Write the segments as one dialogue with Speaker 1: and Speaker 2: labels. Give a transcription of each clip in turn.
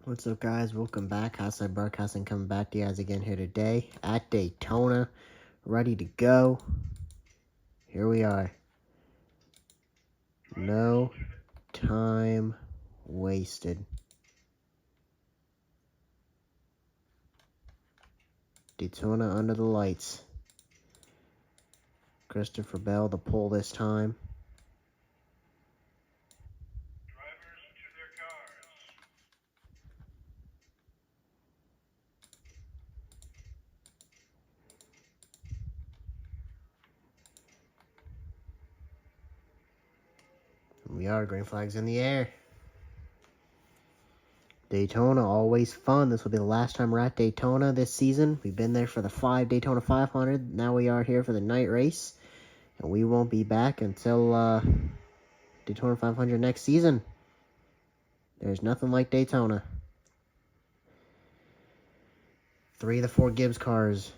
Speaker 1: What's up, guys? Welcome back. Outside Broadcasting coming back to you guys again here today at Daytona. Ready to go. Here we are. No time wasted. Daytona under the lights. Christopher Bell the pole this time. We are. Green flags in the air. Daytona, always fun. This will be the last time we're at Daytona this season. We've been there for the 5 Daytona 500. Now we are here for the night race. And we won't be back until Daytona 500 next season. There's nothing like Daytona. 3 of the 4 Gibbs cars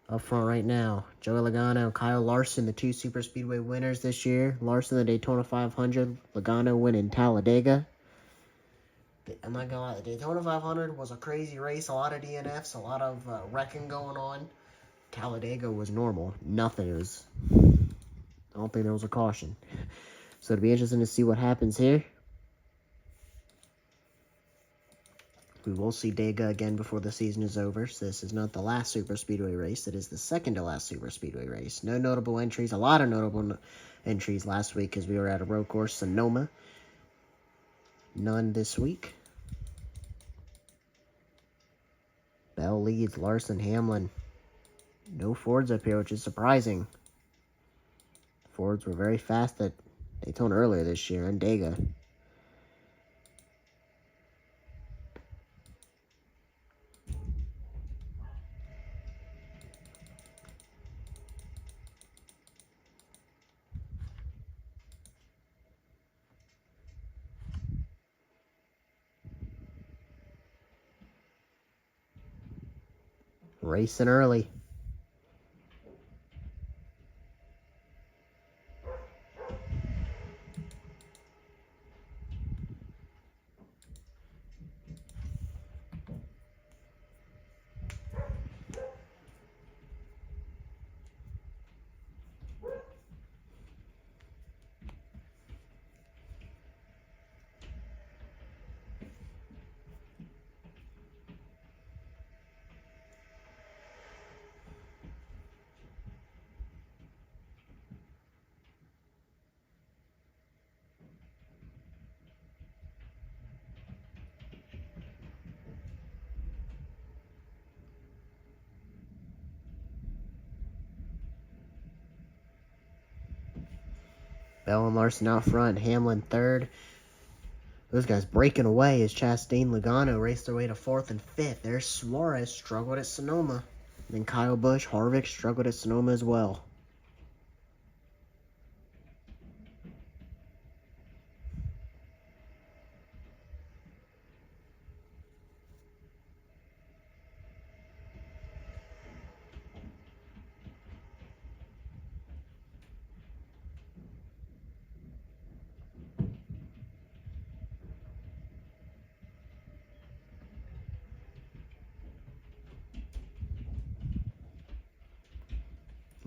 Speaker 1: up front right now. Joey Logano, Kyle Larson, the 2 Super Speedway winners this year. Larson, the Daytona 500. Logano winning Talladega. I'm not gonna lie, the Daytona 500 was a crazy race. A lot of DNFs, a lot of wrecking going on. Talladega was normal. Nothing. It was... I don't think there was a caution. So it'll be interesting to see what happens here. We will see Dega again before the season is over. So this is not the last Super Speedway race. It is the second to last Super Speedway race. No notable entries. A lot of notable entries last week because we were at a road course, Sonoma. None this week. Bell leads, Larson, Hamlin. No Fords up here, which is surprising. Fords were very fast at Daytona earlier this year, and Dega. Racing early. Bell and Larson out front. Hamlin third. Those guys breaking away as Chastain Logano race their way to 4th and 5th. There's Suarez, struggled at Sonoma. And then Kyle Busch, Harvick struggled at Sonoma as well.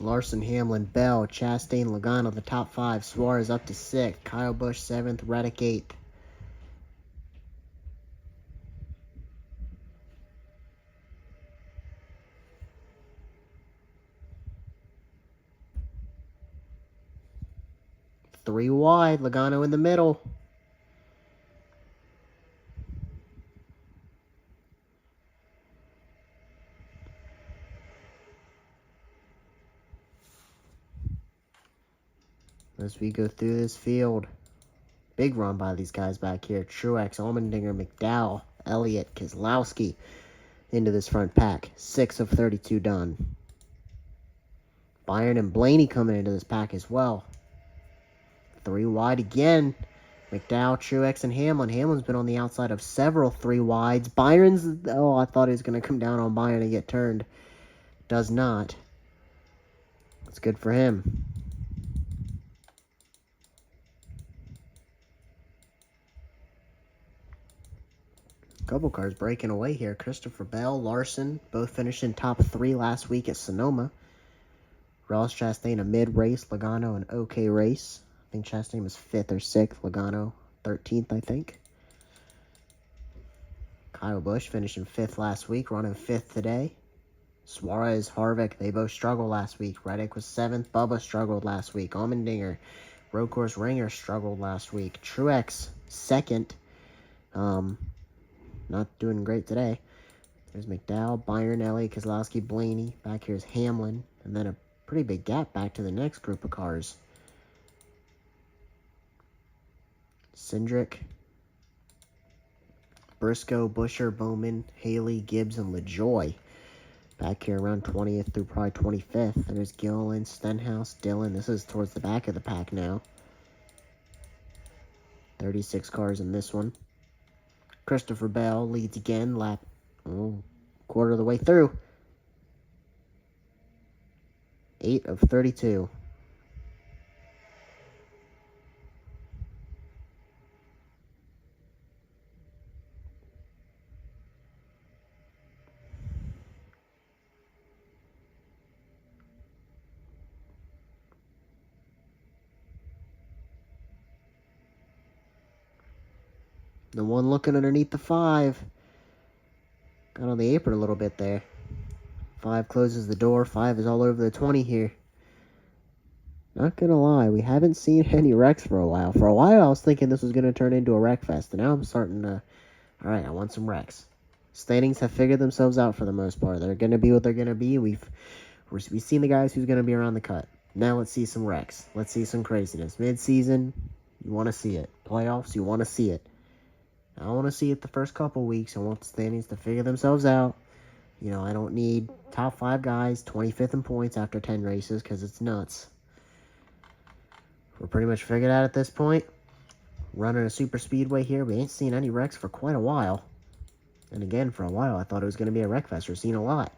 Speaker 1: Larson, Hamlin, Bell, Chastain, Logano, the top 5. Suarez up to 6th. Kyle Busch 7th. Reddick 8th. Three wide. Logano in the middle. As we go through this field. Big run by these guys back here. Truex, Allmendinger, McDowell, Elliott, Keselowski into this front pack. 6 of 32 done. Byron and Blaney coming into this pack as well. 3 wide again. McDowell, Truex, and Hamlin. Hamlin's been on the outside of several 3 wides. Byron's... Oh, I thought he was going to come down on Byron and get turned. Does not. That's good for him. Couple cars breaking away here. Christopher Bell, Larson, both finished in top 3 last week at Sonoma. Ross Chastain, a mid-race. Logano, an okay race. I think Chastain was 5th or 6th. Logano, 13th, I think. Kyle Busch finishing 5th last week, running 5th today. Suarez, Harvick, they both struggled last week. Reddick was 7th. Bubba struggled last week. Allmendinger, Road Course Ringer struggled last week. Truex, 2nd. Not doing great today. There's McDowell, Byron, Elliott, Keselowski, Blaney. Back here's Hamlin. And then a pretty big gap back to the next group of cars. Cindric, Briscoe, Buescher, Bowman, Haley, Gibbs, and LaJoy. Back here around 20th through probably 25th. There's Gilliland, Stenhouse, Dillon. This is towards the back of the pack now. 36 cars in this one. Christopher Bell leads again, quarter of the way through. 8 of 32. The one looking underneath the 5. Got on the apron a little bit there. 5 closes the door. 5 is all over the 20 here. Not gonna lie, we haven't seen any wrecks for a while. For a while, I was thinking this was gonna turn into a wreck fest, and now I'm starting to... Alright, I want some wrecks. Standings have figured themselves out for the most part. They're gonna be what they're gonna be. We've seen the guys who's gonna be around the cut. Now let's see some wrecks. Let's see some craziness. Mid-season, you want to see it. Playoffs, you want to see it. I don't want to see it the first couple weeks. I want the standings to figure themselves out. You know, I don't need top 5 guys, 25th in points after 10 races, because it's nuts. We're pretty much figured out at this point. Running a super speedway here. We ain't seen any wrecks for quite a while. And again, for a while, I thought it was going to be a wreck fest. We're seeing a lot.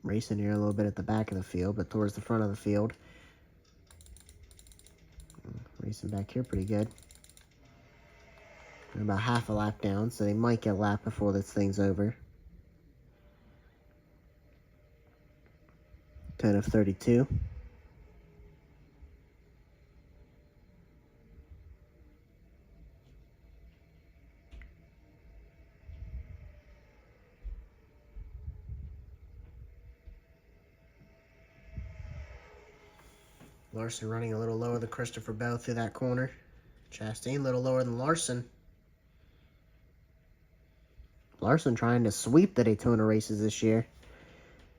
Speaker 1: Racing here a little bit at the back of the field, but towards the front of the field. Racing back here pretty good. They're about half a lap down, so they might get a lap before this thing's over. 10 of 32. Larson running a little lower than Christopher Bell through that corner. Chastain a little lower than Larson. Larson trying to sweep the Daytona races this year.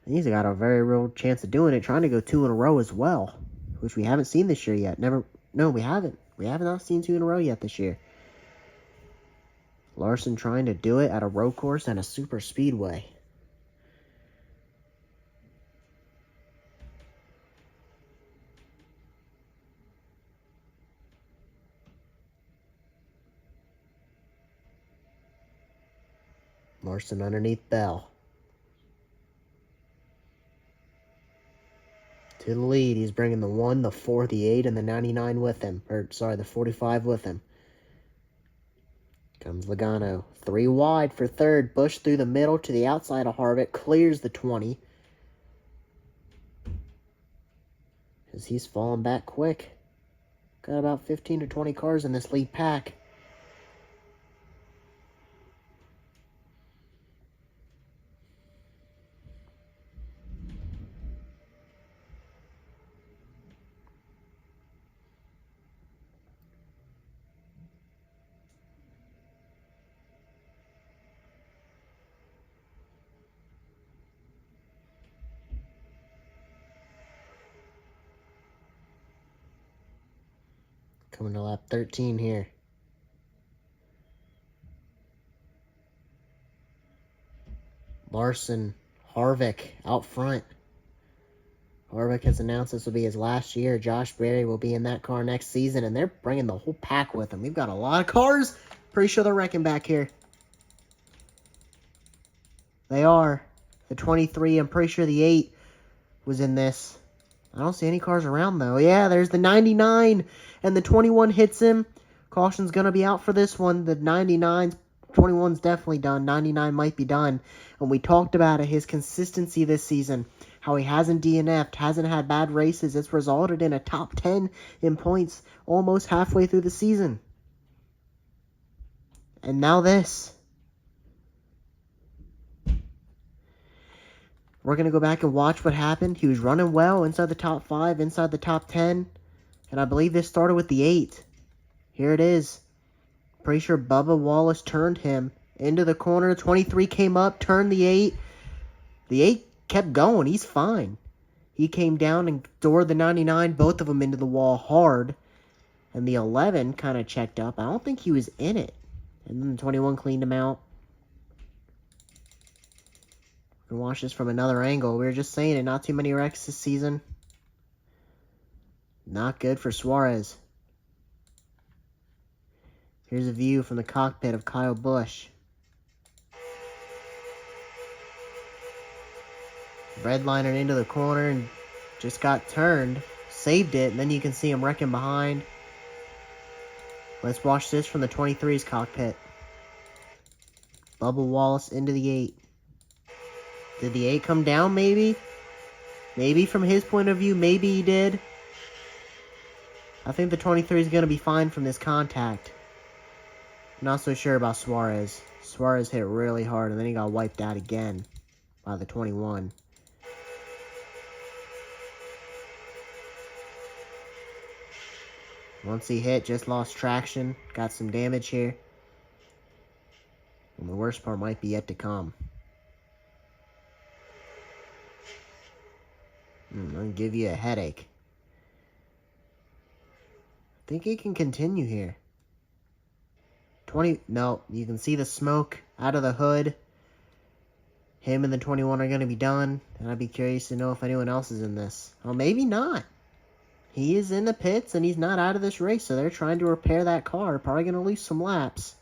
Speaker 1: And he's got a very real chance of doing it, trying to go 2 in a row as well, which we haven't seen this year yet. No, we haven't. We have not seen 2 in a row yet this year. Larson trying to do it at a road course and a super speedway. Larson underneath Bell. To the lead, he's bringing the 1, the 4, the 8, and the 99 with him. The 45 with him. Comes Logano. 3 wide for 3rd. Busch through the middle to the outside of Harvick. Clears the 20. As he's falling back quick. Got about 15 to 20 cars in this lead pack. Coming to lap 13 here. Larson, Harvick out front. Harvick has announced this will be his last year. Josh Berry will be in that car next season, and they're bringing the whole pack with them. We've got a lot of cars. Pretty sure they're wrecking back here. They are. The 23, I'm pretty sure the 8 was in this. I don't see any cars around, though. Yeah, there's the 99, and the 21 hits him. Caution's going to be out for this one. The 99's 21's definitely done. 99 might be done. And we talked about it, his consistency this season, how he hasn't DNF'd, hasn't had bad races. It's resulted in a top 10 in points almost halfway through the season. And now this. We're going to go back and watch what happened. He was running well inside the top 5, inside the top 10. And I believe this started with the 8. Here it is. Pretty sure Bubba Wallace turned him into the corner. 23 came up, turned the 8. The 8 kept going. He's fine. He came down and doored the 99, both of them into the wall hard. And the 11 kind of checked up. I don't think he was in it. And then the 21 cleaned him out. We can watch this from another angle. We were just saying it. Not too many wrecks this season. Not good for Suarez. Here's a view from the cockpit of Kyle Busch. Redlining into the corner and just got turned. Saved it, and then you can see him wrecking behind. Let's watch this from the 23's cockpit. Bubba Wallace into the 8. Did the 8 come down, maybe? Maybe from his point of view, maybe he did. I think the 23 is going to be fine from this contact. Not so sure about Suarez. Suarez hit really hard, and then he got wiped out again by the 21. Once he hit, just lost traction. Got some damage here. And the worst part might be yet to come. I'll give you a headache. I think he can continue here. 20, no, you can see the smoke out of the hood. Him and the 21 are going to be done. And I'd be curious to know if anyone else is in this. Oh, maybe not. He is in the pits and he's not out of this race. So they're trying to repair that car. Probably going to lose some laps.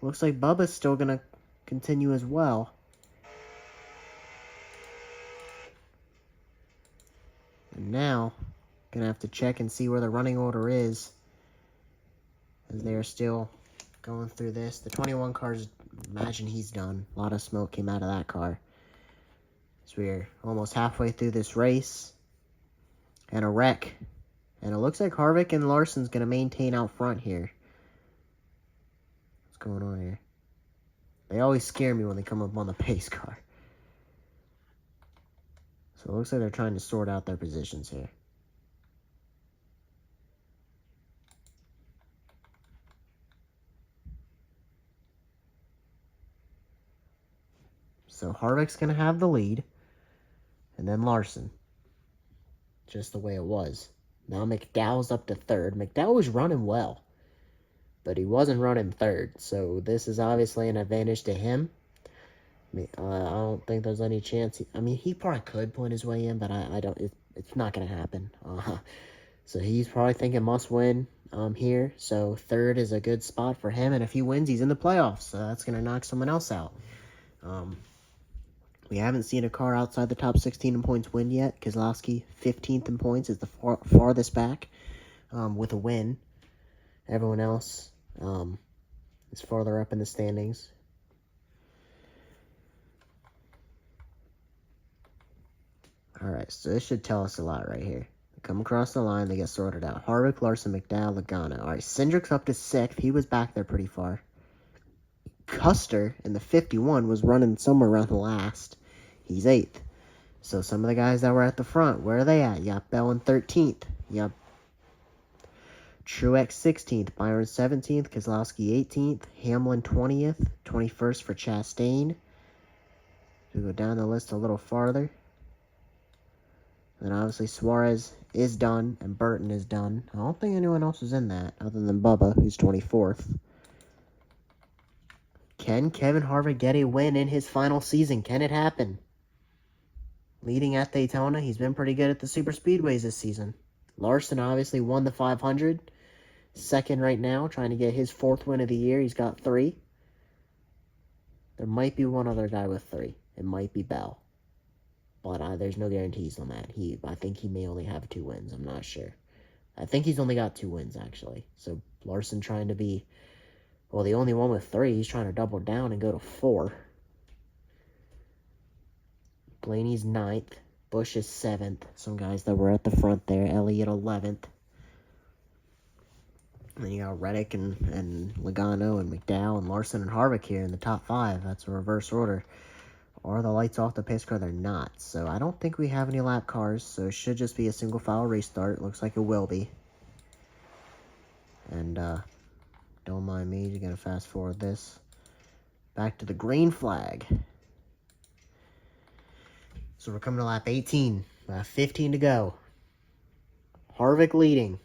Speaker 1: Looks like Bubba's still going to continue as well. And now, gonna have to check and see where the running order is, as they are still going through this. The 21 car's, imagine he's done. A lot of smoke came out of that car. So we're almost halfway through this race. And a wreck. And it looks like Harvick and Larson's gonna maintain out front here. What's going on here? They always scare me when they come up on the pace car. So it looks like they're trying to sort out their positions here. So Harvick's going to have the lead. And then Larson. Just the way it was. Now McDowell's up to third. McDowell was running well. But he wasn't running third. So this is obviously an advantage to him. I don't think there's any chance. He probably could point his way in, but I don't. It's not going to happen. So he's probably thinking must win here. So third is a good spot for him, and if he wins, he's in the playoffs. So that's going to knock someone else out. We haven't seen a car outside the top 16 in points win yet. Keselowski, 15th in points, is the farthest back with a win. Everyone else is farther up in the standings. Alright, so this should tell us a lot right here. They come across the line, they get sorted out. Harvick, Larson, McDowell, Logano. Alright, Cindric's up to 6th. He was back there pretty far. Custer in the 51 was running somewhere around the last. He's 8th. So some of the guys that were at the front, where are they at? You got Bell in 13th. You got Truex 16th. Byron 17th. Keselowski 18th. Hamlin 20th. 21st for Chastain. We go down the list a little farther. Then obviously Suarez is done and Burton is done. I don't think anyone else is in that other than Bubba, who's 24th. Can Kevin Harvick get a win in his final season? Can it happen? Leading at Daytona, he's been pretty good at the super speedways this season. Larson obviously won the 500. Second right now, trying to get his 4th win of the year. He's got 3. There might be one other guy with 3. It might be Bell. but there's no guarantees on that. I think he may only have 2 wins. I'm not sure. I think he's only got 2 wins, actually. So Larson trying to be, well, the only one with 3. He's trying to double down and go to 4. Blaney's 9th. Bush is 7th. Some guys that were at the front there. Elliott 11th. And then you got Reddick and Logano and McDowell and Larson and Harvick here in the top 5. That's a reverse order. Are the lights off the pace car? They're not. So I don't think we have any lap cars. So it should just be a single file restart. Looks like it will be. And don't mind me. You're going to fast forward this. Back to the green flag. So we're coming to lap 18. 15 to go. Harvick leading.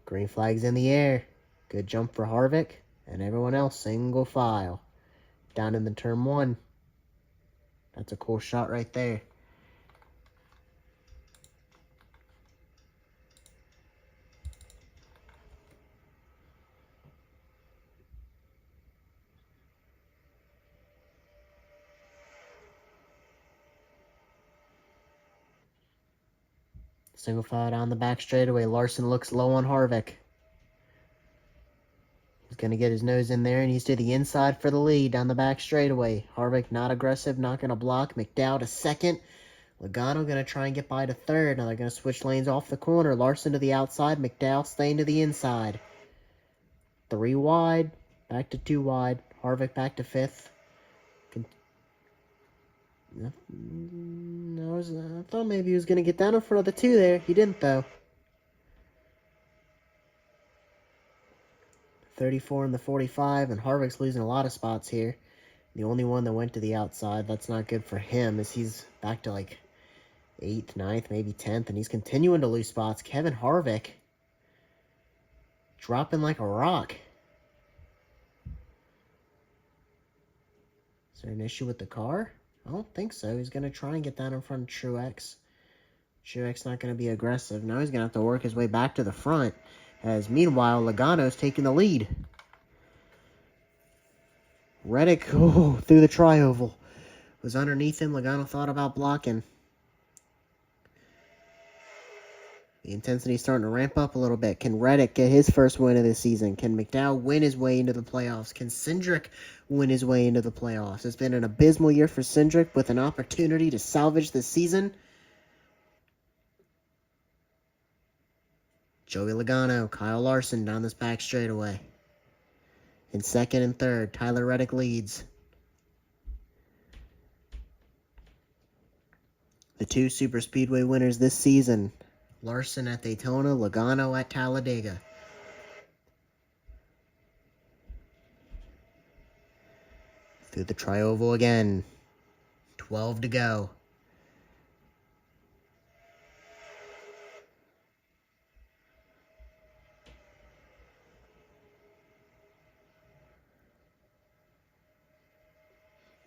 Speaker 1: Green flag's in the air. Good jump for Harvick. And everyone else single file. Down in the turn 1. That's a cool shot right there. Single file down the back straightaway. Larson looks low on Harvick. He's going to get his nose in there, and he's to the inside for the lead down the back straightaway. Harvick not aggressive, not going to block. McDowell to 2nd. Logano going to try and get by to 3rd. Now they're going to switch lanes off the corner. Larson to the outside. McDowell staying to the inside. 3 wide. Back to 2 wide. Harvick back to 5th. I thought maybe he was going to get down in front of the 2 there. He didn't, though. 34 and the 45, and Harvick's losing a lot of spots here. The only one that went to the outside, that's not good for him, as he's back to like 8th, 9th, maybe 10th, and he's continuing to lose spots. Kevin Harvick dropping like a rock. Is there an issue with the car? I don't think so. He's going to try and get down in front of Truex. Truex not going to be aggressive. Now he's going to have to work his way back to the front. As meanwhile, Logano's taking the lead. Reddick, through the tri-oval. Was underneath him. Logano thought about blocking. The intensity's starting to ramp up a little bit. Can Reddick get his first win of the season? Can McDowell win his way into the playoffs? Can Cindric win his way into the playoffs? It's been an abysmal year for Cindric with an opportunity to salvage the season. Joey Logano, Kyle Larson down this back straightaway. In 2nd and 3rd, Tyler Reddick leads. The 2 super speedway winners this season. Larson at Daytona, Logano at Talladega. Through the tri-oval again. 12 to go.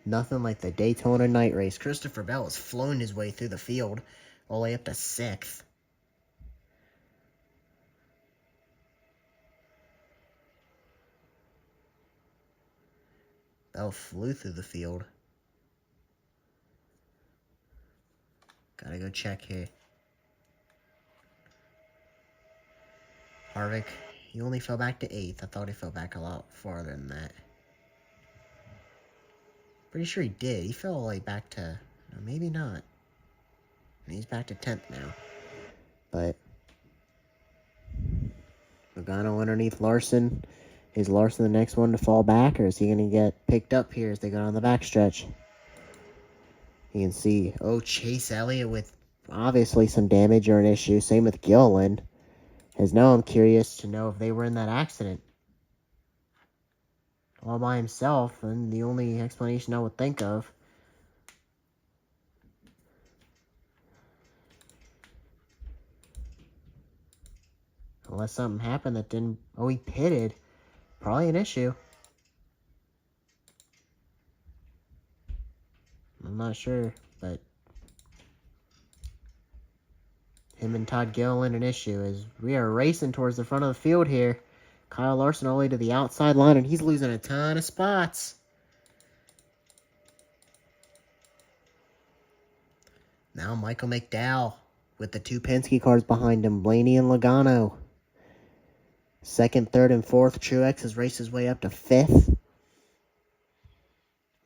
Speaker 1: Nothing like the Daytona night race. Christopher Bell has flown his way through the field all the way up to 6th. Bell flew through the field. Gotta go check here. Harvick, he only fell back to 8th. I thought he fell back a lot farther than that. Pretty sure he did. He fell all the way back to... maybe not. He's back to 10th now. But... Logano underneath Larson. Is Larson the next one to fall back, or is he going to get picked up here as they go down the backstretch? You can see, Chase Elliott with obviously some damage or an issue. Same with Gilliland. As now I'm curious to know if they were in that accident all by himself, and the only explanation I would think of. Unless something happened that didn't... he pitted. Probably an issue. I'm not sure, but... him and Todd Gilliland an issue, as we are racing towards the front of the field here. Kyle Larson all the way to the outside line, and he's losing a ton of spots. Now Michael McDowell with the two Penske cars behind him, Blaney and Logano. Second, third, and fourth. Truex has raced his way up to fifth.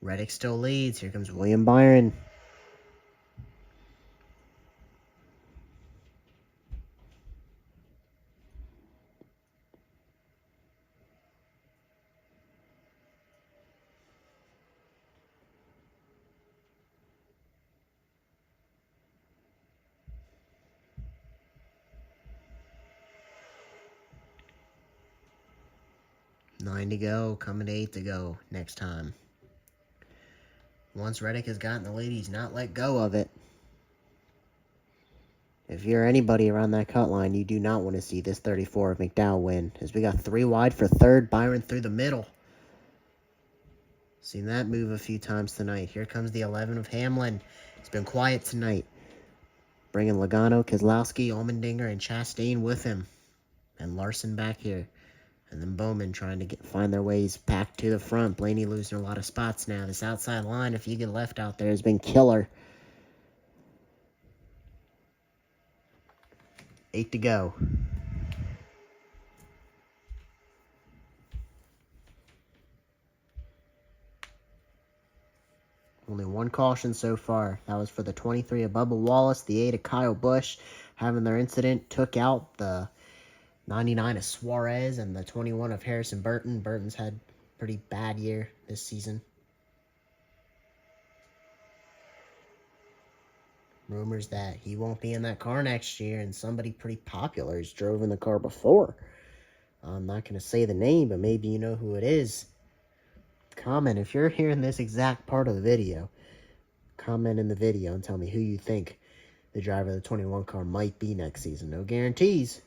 Speaker 1: Reddick still leads. Here comes William Byron. Nine to go, coming to 8 to go next time. Once Reddick has gotten the lead, he's not let go of it. If you're anybody around that cut line, you do not want to see this 34 of McDowell win, as we got 3 wide for third, Byron through the middle. Seen that move a few times tonight. Here comes the 11 of Hamlin. It's been quiet tonight. Bringing Logano, Keselowski, Allmendinger, and Chastain with him. And Larson back here. And then Bowman trying to find their ways back to the front. Blaney losing a lot of spots now. This outside line, if you get left out there, has been killer. 8 to go. Only one caution so far. That was for the 23 of Bubba Wallace, the 8 of Kyle Busch. Having their incident, took out the 99 of Suarez and the 21 of Harrison Burton. Burton's had a pretty bad year this season. Rumors that he won't be in that car next year, and somebody pretty popular has drove in the car before. I'm not going to say the name, but maybe you know who it is. Comment if you're hearing this exact part of the video. Comment in the video and tell me who you think the driver of the 21 car might be next season. No guarantees,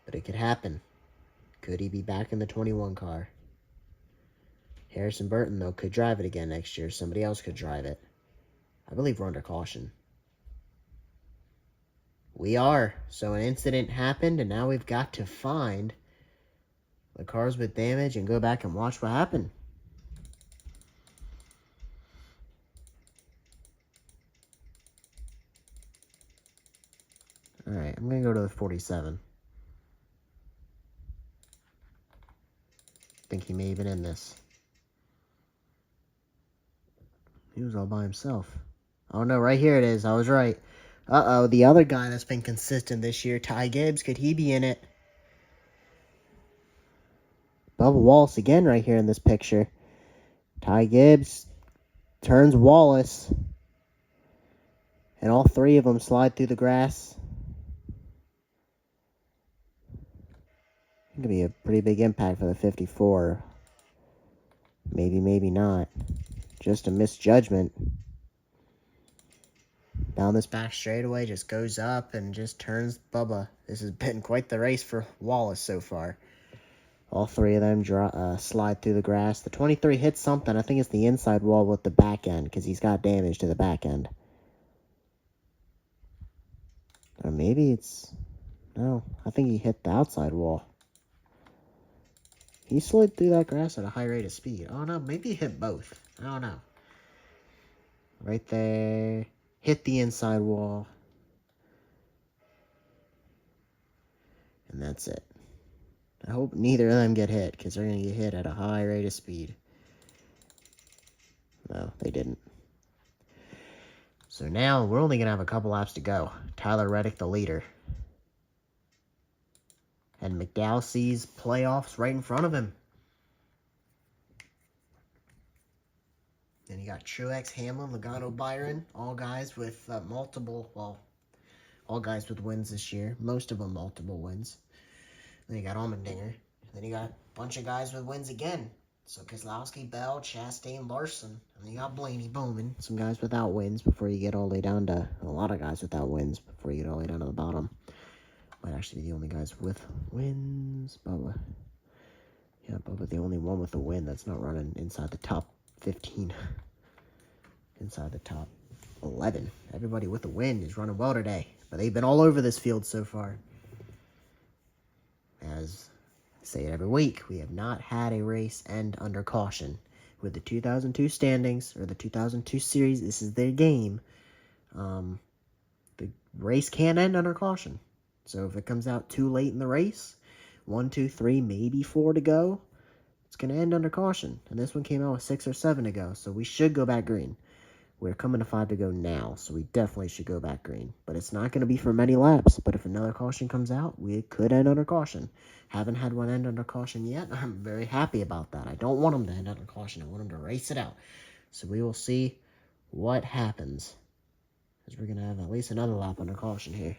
Speaker 1: but it could happen. Could he be back in the 21 car? Harrison Burton, though, could drive it again next year. Somebody else could drive it. I believe we're under caution. We are. So an incident happened, and now we've got to find the cars with damage and go back and watch what happened. Alright, I'm going to go to the 47. I think he may have been in this. He was all by himself. Oh no, right here it is. I was right. Uh-oh, the other guy that's been consistent this year, Ty Gibbs, could he be in it? Bubba Wallace again right here in this picture. Ty Gibbs turns Wallace. And all three of them slide through the grass. It could be a pretty big impact for the 54. Maybe, maybe not. Just a misjudgment. Down this back straightaway, just goes up and just turns Bubba. This has been quite the race for Wallace so far. All three of them slide through the grass. The 23 hits something. I think it's the inside wall with the back end, because he's got damage to the back end. Or maybe it's... No, I think he hit the outside wall. He slid through that grass at a high rate of speed. Oh no, maybe he hit both. I don't know. Right there. Hit the inside wall. And that's it. I hope neither of them get hit, because they're going to get hit at a high rate of speed. No, they didn't. So now we're only going to have a couple laps to go. Tyler Reddick, the leader. And McDowell sees playoffs right in front of him. Then you got Truex, Hamlin, Logano, Byron. All guys with all guys with wins this year. Most of them multiple wins. Then you got Allmendinger. Then you got a bunch of guys with wins again. So Keselowski, Bell, Chastain, Larson. And then you got Blaney, Bowman. Some guys without wins before you get all the way down to... A lot of guys without wins before you get all the way down to the bottom. Might actually be the only guys with wins. Bubba. Yeah, Bubba the only one with a win that's not running inside the top 15. Inside the top 11. Everybody with a win is running well today. But they've been all over this field so far. As I say it every week, we have not had a race end under caution. with the 2002 standings, or the 2002 series. This is their game. The race can end under caution. So if it comes out too late in the race, 1, 2, 3, maybe 4 to go, it's going to end under caution. And this one came out with 6 or 7 to go, so we should go back green. We're coming to 5 to go now, so we definitely should go back green. But it's not going to be for many laps. But if another caution comes out, we could end under caution. Haven't had one end under caution yet. I'm very happy about that. I don't want them to end under caution. I want them to race it out. So we will see what happens, because we're going to have at least another lap under caution here.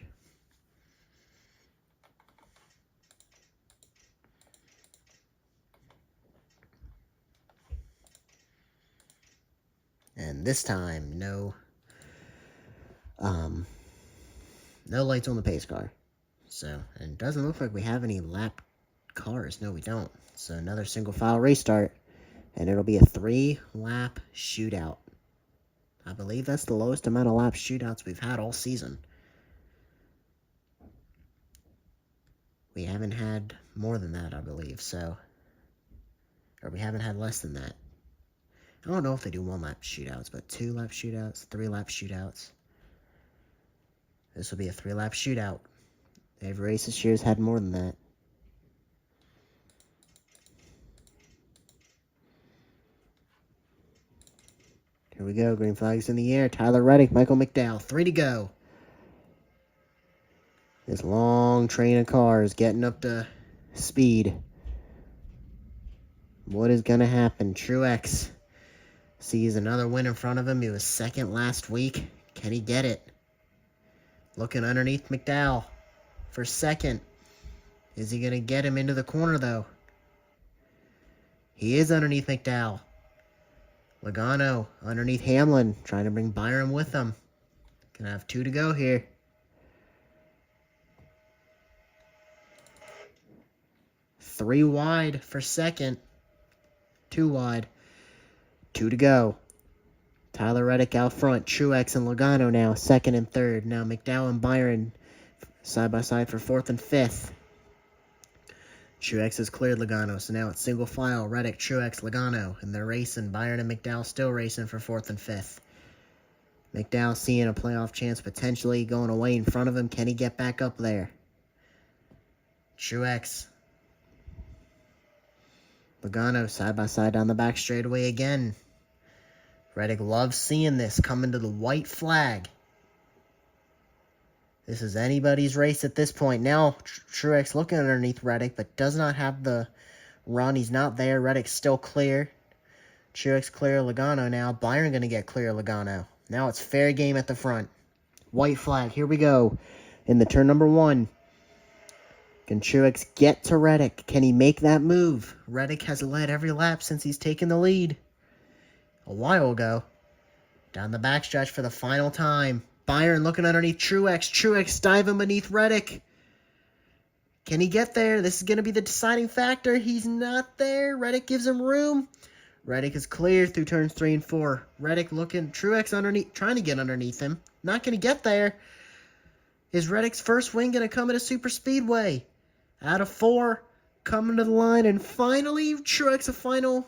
Speaker 1: And this time, no lights on the pace car. So, and it doesn't look like we have any lap cars. No, we don't. So another single file restart, and it'll be a 3-lap shootout. I believe that's the lowest amount of lap shootouts we've had all season. We haven't had more than that, I believe, so, or we haven't had less than that. I don't know if they do 1-lap shootouts, but 2-lap shootouts, 3-lap shootouts. This will be a 3-lap shootout. Every race this year has had more than that. Here we go. Green flags in the air. Tyler Reddick, Michael McDowell. 3 to go. This long train of cars getting up to speed. What is going to happen? Truex sees another win in front of him. He was second last week. Can he get it? Looking underneath McDowell for second. Is he going to get him into the corner, though? He is underneath McDowell. Logano underneath Hamlin, trying to bring Byron with him. Gonna have 2 to go here. Three wide for second. 2 wide. 2 to go. Tyler Reddick out front. Truex and Logano now second and third. Now McDowell and Byron side by side for 4th and 5th. Truex has cleared Logano, so now it's single file. Reddick, Truex, Logano, and they're racing. Byron and McDowell still racing for 4th and 5th. McDowell seeing a playoff chance potentially going away in front of him. Can he get back up there? Truex. Logano side by side down the back straightaway again. Reddick loves seeing this coming to the white flag. This is anybody's race at this point. Now, Truex looking underneath Reddick, but does not have the run. He's not there. Reddick's still clear. Truex clear Logano now. Byron going to get clear Logano. Now it's fair game at the front. White flag. Here we go. In the turn number 1. Can Truex get to Reddick? Can he make that move? Reddick has led every lap since he's taken the lead a while ago. Down the backstretch for the final time. Byron looking underneath Truex. Truex diving beneath Reddick. Can he get there? This is going to be the deciding factor. He's not there. Reddick gives him room. Reddick is cleared through turns 3 and 4. Reddick looking. Truex underneath, trying to get underneath him. Not going to get there. Is Reddick's first win going to come at a super speedway? Out of 4, coming to the line, and finally, Truex a final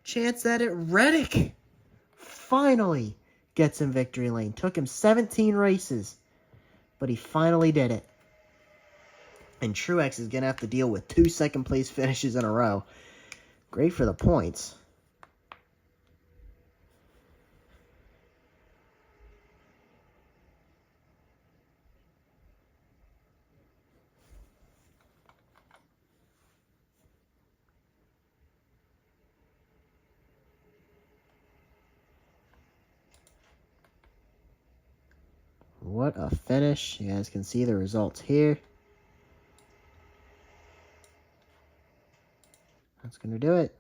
Speaker 1: chance at it. Reddick finally gets in victory lane. Took him 17 races, but he finally did it. And Truex is going to have to deal with 2 second-place finishes in a row. Great for the points. What a finish. You guys can see the results here. That's going to do it.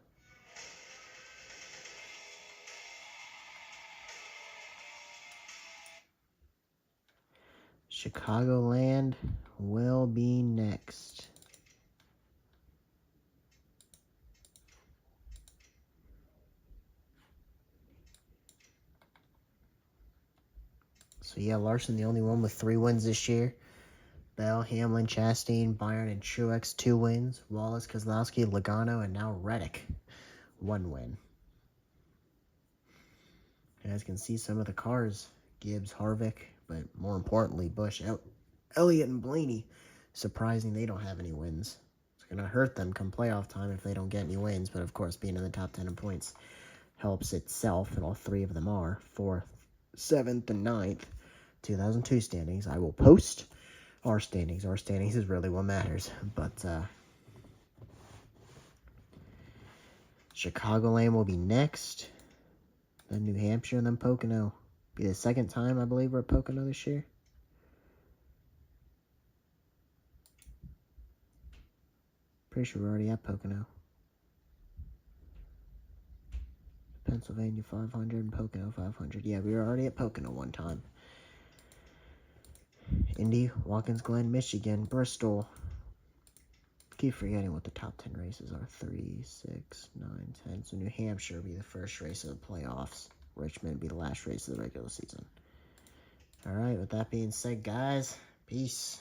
Speaker 1: Chicagoland will be next. So yeah, Larson the only one with 3 wins this year. Bell, Hamlin, Chastain, Byron, and Truex 2 wins. Wallace, Keselowski, Logano, and now Reddick 1 win. guys can see some of the cars. Gibbs, Harvick, but more importantly, Busch, Elliott, and Blaney. Surprising they don't have any wins. It's going to hurt them come playoff time if they don't get any wins, but of course being in the top 10 in points helps itself, and all three of them are 4th, 7th, and 9th. 2002 standings. I will post our standings. Our standings is really what matters. But Chicagoland will be next. Then New Hampshire, and then Pocono. Be the second time, I believe, we're at Pocono this year. Pretty sure we're already at Pocono. Pennsylvania 500 and Pocono 500. Yeah, we were already at Pocono one time. Indy, Watkins Glen, Michigan, Bristol. Keep forgetting what the top 10 races are. 3, 6, 9, 10. So New Hampshire will be the first race of the playoffs. Richmond will be the last race of the regular season. All right, with that being said, guys, peace.